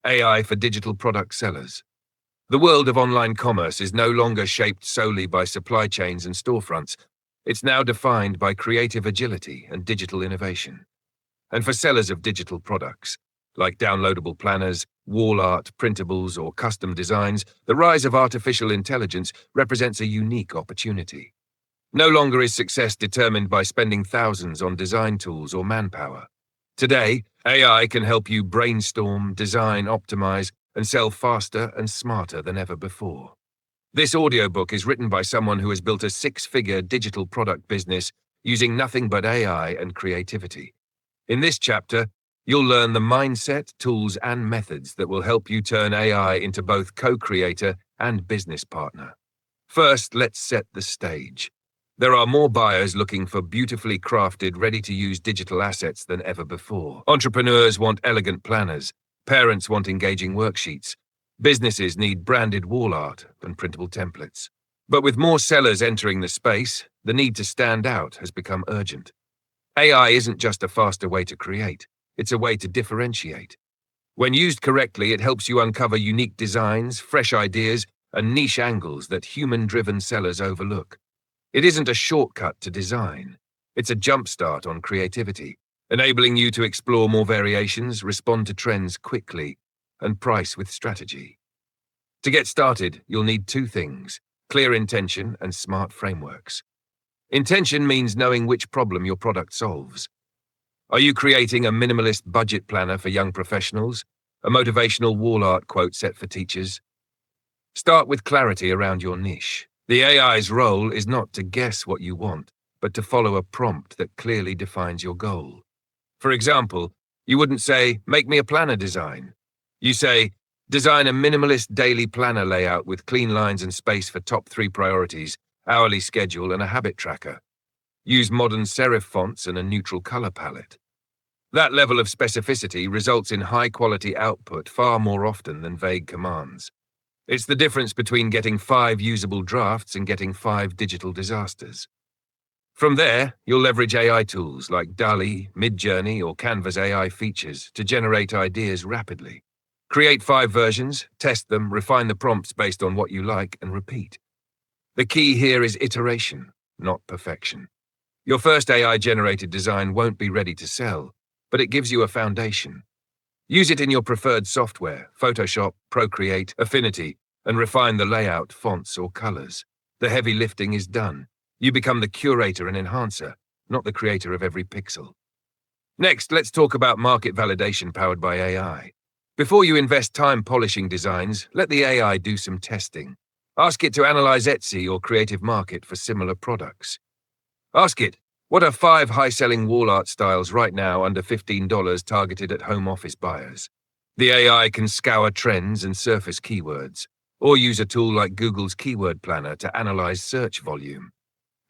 AI for digital product sellers. The world of online commerce is no longer shaped solely by supply chains and storefronts. It's now defined by creative agility and digital innovation. And for sellers of digital products, like downloadable planners, wall art, printables, or custom designs, the rise of artificial intelligence represents a unique opportunity. No longer is success determined by spending thousands on design tools or manpower. Today, AI can help you brainstorm, design, optimize, and sell faster and smarter than ever before. This audiobook is written by someone who has built a six-figure digital product business using nothing but AI and creativity. In this chapter, you'll learn the mindset, tools, and methods that will help you turn AI into both co-creator and business partner. First, let's set the stage. There are more buyers looking for beautifully crafted, ready-to-use digital assets than ever before. Entrepreneurs want elegant planners. Parents want engaging worksheets. Businesses need branded wall art and printable templates. But with more sellers entering the space, the need to stand out has become urgent. AI isn't just a faster way to create, it's a way to differentiate. When used correctly, it helps you uncover unique designs, fresh ideas, and niche angles that human-driven sellers overlook. It isn't a shortcut to design. It's a jumpstart on creativity, enabling you to explore more variations, respond to trends quickly, and price with strategy. To get started, you'll need two things: clear intention and smart frameworks. Intention means knowing which problem your product solves. Are you creating a minimalist budget planner for young professionals? A motivational wall art quote set for teachers? Start with clarity around your niche. The AI's role is not to guess what you want, but to follow a prompt that clearly defines your goal. For example, you wouldn't say, "Make me a planner design." You say, "Design a minimalist daily planner layout with clean lines and space for top 3 priorities, hourly schedule, and a habit tracker. Use modern serif fonts and a neutral color palette." That level of specificity results in high-quality output far more often than vague commands. It's the difference between getting 5 usable drafts and getting 5 digital disasters. From there, you'll leverage AI tools like DALL-E, Midjourney, or Canva's AI features to generate ideas rapidly. Create 5 versions, test them, refine the prompts based on what you like, and repeat. The key here is iteration, not perfection. Your first AI-generated design won't be ready to sell, but it gives you a foundation. Use it in your preferred software, Photoshop, Procreate, Affinity, and refine the layout, fonts, or colors. The heavy lifting is done. You become the curator and enhancer, not the creator of every pixel. Next, let's talk about market validation powered by AI. Before you invest time polishing designs, let the AI do some testing. Ask it to analyze Etsy or Creative Market for similar products. Ask it, what are 5 high-selling wall art styles right now under $15 targeted at home office buyers? The AI can scour trends and surface keywords, or use a tool like Google's Keyword Planner to analyze search volume.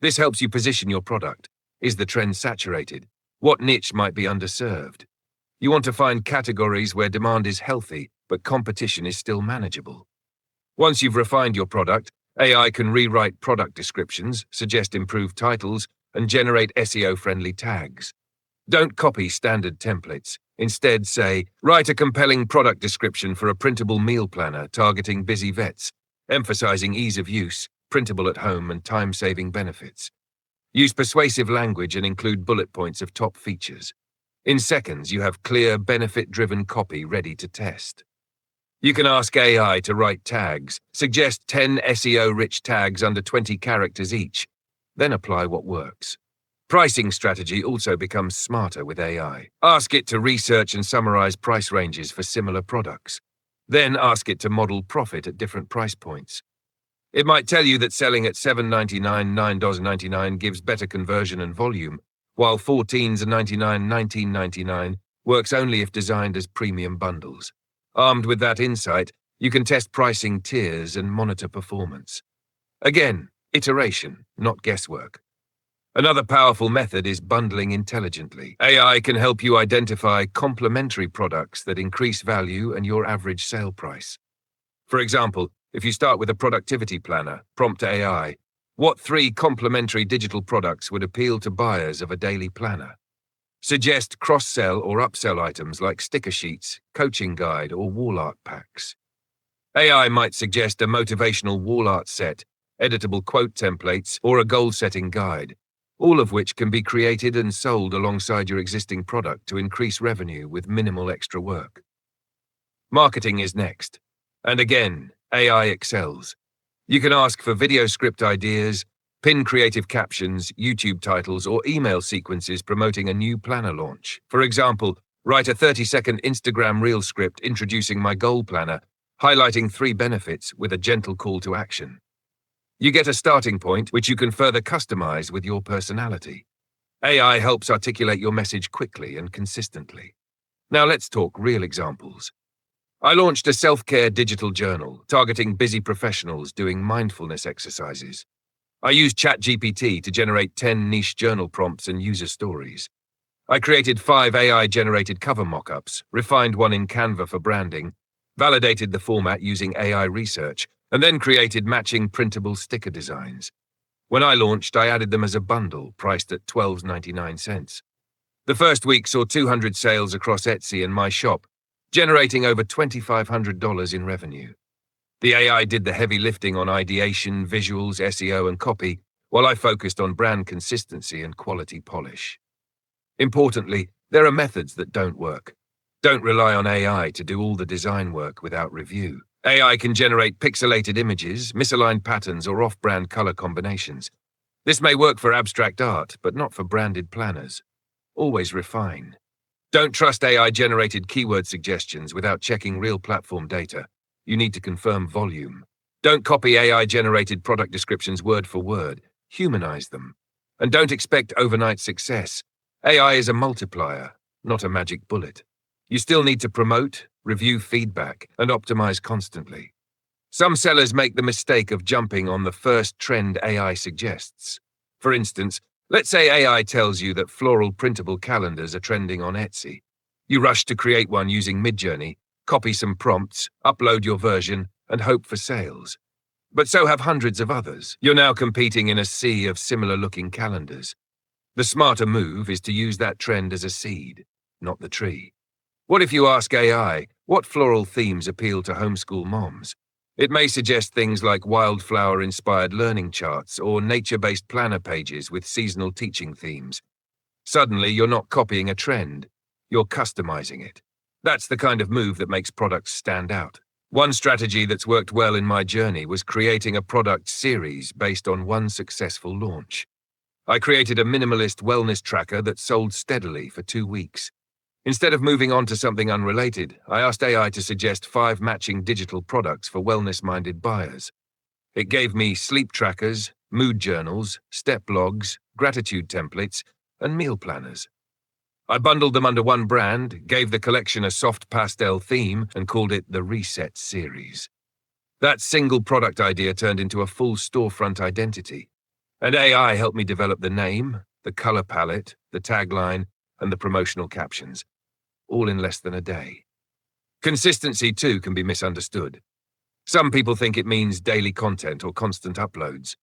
This helps you position your product. Is the trend saturated? What niche might be underserved? You want to find categories where demand is healthy, but competition is still manageable. Once you've refined your product, AI can rewrite product descriptions, suggest improved titles, and generate SEO-friendly tags. Don't copy standard templates. Instead, say, write a compelling product description for a printable meal planner targeting busy vets, emphasizing ease of use, printable at home, and time-saving benefits. Use persuasive language and include bullet points of top features. In seconds, you have clear, benefit-driven copy ready to test. You can ask AI to write tags, suggest 10 SEO-rich tags under 20 characters each, then apply what works. Pricing strategy also becomes smarter with AI. Ask it to research and summarize price ranges for similar products. Then ask it to model profit at different price points. It might tell you that selling at $7.99, $9.99 gives better conversion and volume, while $14.99, $19.99 works only if designed as premium bundles. Armed with that insight, you can test pricing tiers and monitor performance. Again, iteration, not guesswork. Another powerful method is bundling intelligently. AI can help you identify complementary products that increase value and your average sale price. For example, if you start with a productivity planner, prompt AI, what 3 complementary digital products would appeal to buyers of a daily planner? Suggest cross-sell or upsell items like sticker sheets, coaching guide, or wall art packs. AI might suggest a motivational wall art set, editable quote templates, or a goal-setting guide, all of which can be created and sold alongside your existing product to increase revenue with minimal extra work. Marketing is next. And again, AI excels. You can ask for video script ideas, pin creative captions, YouTube titles, or email sequences promoting a new planner launch. For example, write a 30-second Instagram reel script introducing my goal planner, highlighting 3 benefits with a gentle call to action. You get a starting point which you can further customize with your personality. AI helps articulate your message quickly and consistently. Now let's talk real examples. I launched a self-care digital journal targeting busy professionals doing mindfulness exercises. I used ChatGPT to generate 10 niche journal prompts and user stories. I created 5 AI-generated cover mock-ups, refined one in Canva for branding, validated the format using AI research, and then created matching printable sticker designs. When I launched, I added them as a bundle, priced at $12.99. The first week saw 200 sales across Etsy and my shop, generating over $2,500 in revenue. The AI did the heavy lifting on ideation, visuals, SEO, and copy, while I focused on brand consistency and quality polish. Importantly, there are methods that don't work. Don't rely on AI to do all the design work without review. AI can generate pixelated images, misaligned patterns, or off-brand color combinations. This may work for abstract art, but not for branded planners. Always refine. Don't trust AI-generated keyword suggestions without checking real platform data. You need to confirm volume. Don't copy AI-generated product descriptions word for word. Humanize them. And don't expect overnight success. AI is a multiplier, not a magic bullet. You still need to promote, review feedback, and optimize constantly. Some sellers make the mistake of jumping on the first trend AI suggests. For instance, let's say AI tells you that floral printable calendars are trending on Etsy. You rush to create one using Midjourney, copy some prompts, upload your version, and hope for sales. But so have hundreds of others. You're now competing in a sea of similar-looking calendars. The smarter move is to use that trend as a seed, not the tree. What if you ask AI, what floral themes appeal to homeschool moms? It may suggest things like wildflower-inspired learning charts or nature-based planner pages with seasonal teaching themes. Suddenly, you're not copying a trend, you're customizing it. That's the kind of move that makes products stand out. One strategy that's worked well in my journey was creating a product series based on one successful launch. I created a minimalist wellness tracker that sold steadily for 2 weeks. Instead of moving on to something unrelated, I asked AI to suggest 5 matching digital products for wellness-minded buyers. It gave me sleep trackers, mood journals, step logs, gratitude templates, and meal planners. I bundled them under one brand, gave the collection a soft pastel theme, and called it the Reset Series. That single product idea turned into a full storefront identity, and AI helped me develop the name, the color palette, the tagline, and the promotional captions, all in less than a day. Consistency, too, can be misunderstood. Some people think it means daily content or constant uploads.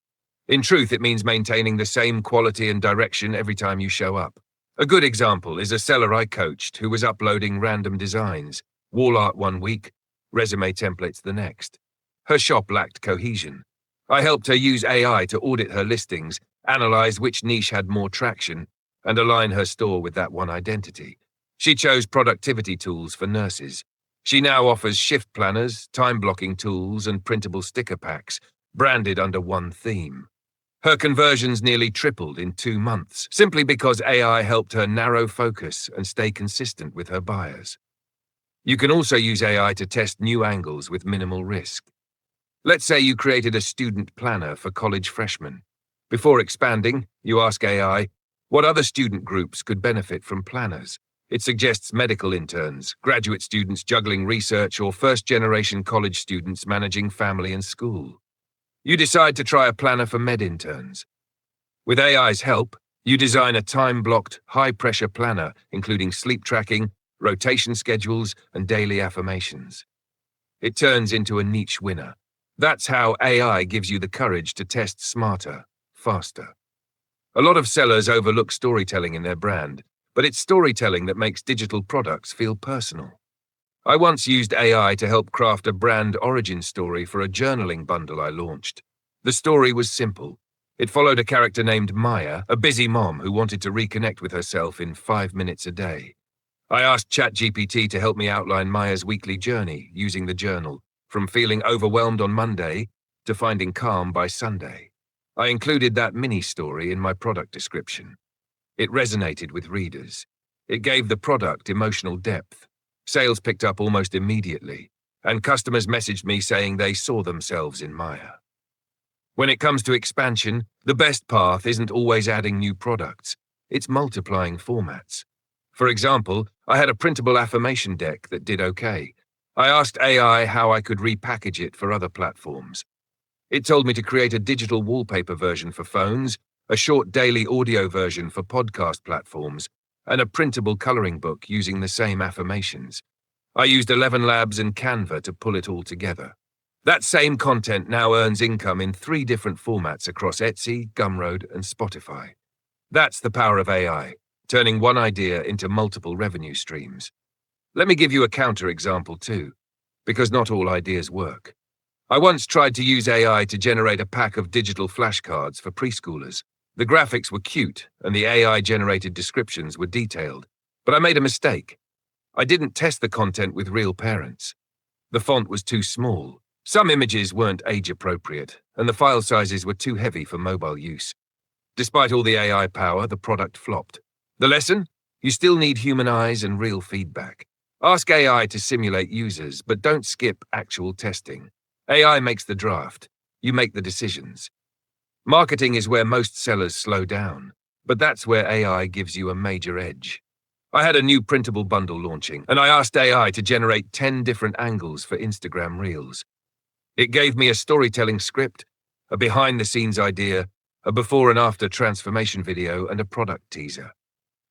In truth, it means maintaining the same quality and direction every time you show up. A good example is a seller I coached who was uploading random designs, wall art one week, resume templates the next. Her shop lacked cohesion. I helped her use AI to audit her listings, analyze which niche had more traction, and align her store with that one identity. She chose productivity tools for nurses. She now offers shift planners, time-blocking tools, and printable sticker packs, branded under one theme. Her conversions nearly tripled in 2 months, simply because AI helped her narrow focus and stay consistent with her buyers. You can also use AI to test new angles with minimal risk. Let's say you created a student planner for college freshmen. Before expanding, you ask AI, what other student groups could benefit from planners? It suggests medical interns, graduate students juggling research, or first-generation college students managing family and school. You decide to try a planner for med interns. With AI's help, you design a time-blocked, high-pressure planner, including sleep tracking, rotation schedules, and daily affirmations. It turns into a niche winner. That's how AI gives you the courage to test smarter, faster. A lot of sellers overlook storytelling in their brand, but it's storytelling that makes digital products feel personal. I once used AI to help craft a brand origin story for a journaling bundle I launched. The story was simple. It followed a character named Maya, a busy mom who wanted to reconnect with herself in 5 minutes a day. I asked ChatGPT to help me outline Maya's weekly journey using the journal, from feeling overwhelmed on Monday to finding calm by Sunday. I included that mini-story in my product description. It resonated with readers. It gave the product emotional depth. Sales picked up almost immediately, and customers messaged me saying they saw themselves in Maya. When it comes to expansion, the best path isn't always adding new products. It's multiplying formats. For example, I had a printable affirmation deck that did okay. I asked AI how I could repackage it for other platforms. It told me to create a digital wallpaper version for phones, a short daily audio version for podcast platforms, and a printable coloring book using the same affirmations. I used 11 Labs and Canva to pull it all together. That same content now earns income in 3 different formats across Etsy, Gumroad, and Spotify. That's the power of AI, turning one idea into multiple revenue streams. Let me give you a counter-example too, because not all ideas work. I once tried to use AI to generate a pack of digital flashcards for preschoolers. The graphics were cute, and the AI-generated descriptions were detailed, but I made a mistake. I didn't test the content with real parents. The font was too small. Some images weren't age-appropriate, and the file sizes were too heavy for mobile use. Despite all the AI power, the product flopped. The lesson? You still need human eyes and real feedback. Ask AI to simulate users, but don't skip actual testing. AI makes the draft. You make the decisions. Marketing is where most sellers slow down, but that's where AI gives you a major edge. I had a new printable bundle launching, and I asked AI to generate 10 different angles for Instagram Reels. It gave me a storytelling script, a behind-the-scenes idea, a before and after transformation video, and a product teaser.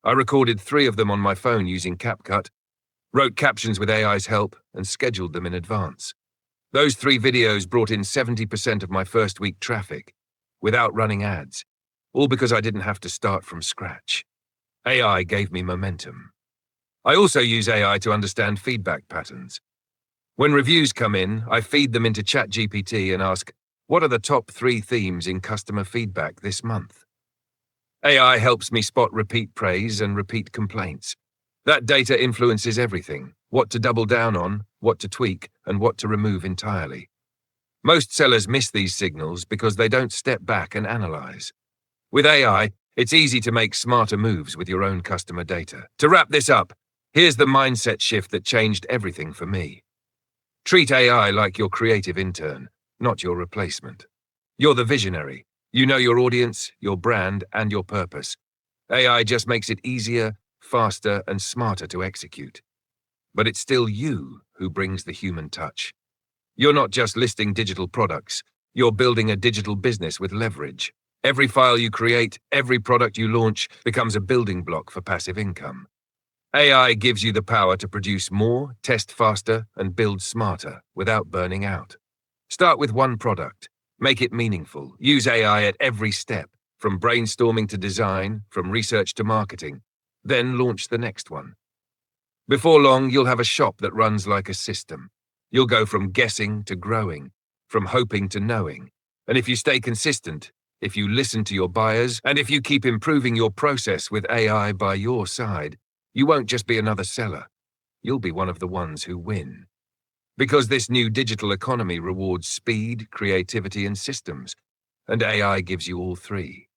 I recorded 3 of them on my phone using CapCut, wrote captions with AI's help, and scheduled them in advance. Those 3 videos brought in 70% of my first week traffic, without running ads, all because I didn't have to start from scratch. AI gave me momentum. I also use AI to understand feedback patterns. When reviews come in, I feed them into ChatGPT and ask, what are the top 3 themes in customer feedback this month? AI helps me spot repeat praise and repeat complaints. That data influences everything, what to double down on, what to tweak, and what to remove entirely. Most sellers miss these signals because they don't step back and analyze. With AI, it's easy to make smarter moves with your own customer data. To wrap this up, here's the mindset shift that changed everything for me. Treat AI like your creative intern, not your replacement. You're the visionary. You know your audience, your brand, and your purpose. AI just makes it easier, faster, and smarter to execute. But it's still you who brings the human touch. You're not just listing digital products, you're building a digital business with leverage. Every file you create, every product you launch becomes a building block for passive income. AI gives you the power to produce more, test faster, and build smarter without burning out. Start with one product. Make it meaningful. Use AI at every step, from brainstorming to design, from research to marketing. Then launch the next one. Before long, you'll have a shop that runs like a system. You'll go from guessing to growing, from hoping to knowing. And if you stay consistent, if you listen to your buyers, and if you keep improving your process with AI by your side, you won't just be another seller. You'll be one of the ones who win. Because this new digital economy rewards speed, creativity, and systems, and AI gives you all 3.